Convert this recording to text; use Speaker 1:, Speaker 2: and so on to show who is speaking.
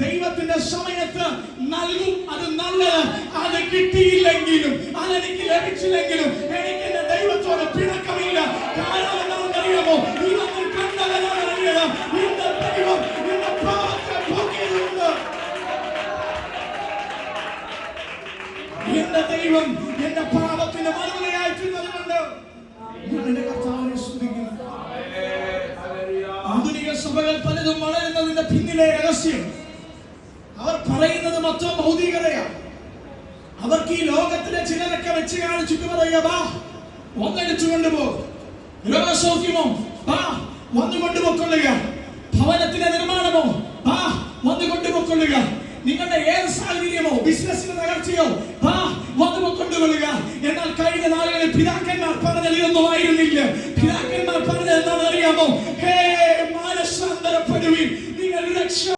Speaker 1: ദൈവത്തിന്റെ സമയത്ത് നൽകും. അത് നല്ലത്. അത് കിട്ടിയില്ലെങ്കിലും അതെനിക്ക് ലഭിച്ചില്ലെങ്കിലും എനിക്ക് എന്റെ ദൈവത്തോട് പിണക്കമില്ല. കാരണം എന്താണെന്നറിയാമോ? ഇതൊന്നും കണ്ടവനാണെന്നറിയാം. ഇന്ന് ദൈവം എന്റെ പാപത്തെ പോക്കിയതുകൊണ്ട്, എന്റെ ദൈവം എന്റെ പാപത്തിന്റെ മറുപടിയായിട്ടുള്ളതുകൊണ്ട് ഞാൻ എന്റെ കർത്താവിനെ സ്തുതിക്കുന്നു. ആധുനിക സഭകൾ പലതും വളരുന്നതിന്റെ പിന്നിലെ രഹസ്യം അവർ പറയുന്നത് മൊത്തം ഭൗതികതയാണ്. അവർക്ക് ഈ ലോകത്തിലെ ചിലരൊക്കെ വെച്ച് കാണിച്ചിട്ട് പറയുക, വാ ഒന്നെടുത്തു കൊണ്ടുപോകും, രോഗസൗഖ്യമോ വാ വന്നു കൊണ്ടുപോയിക്കൊള്ളുക, ഭവനത്തിന്റെ നിർമ്മാണമോ വാ വന്നു കൊണ്ടുപോയിക്കൊള്ളുക, നിങ്ങളുടെ ഏത് സാഹചര്യമോ ബിസിനസിന്റെ തകർച്ചയോ വാ വന്നു കൊണ്ടുകൊള്ളുക. എന്നാൽ കഴിഞ്ഞ നാളുകളിൽ പിതാക്കന്മാർ പറഞ്ഞത് ഇതൊന്നും ആയിരുന്നില്ല. പിതാക്കന്മാർ പറഞ്ഞത് എന്താണെന്ന് അറിയാമോ? ഹേ, മാനസാന്തരപ്പെടുവിൻ,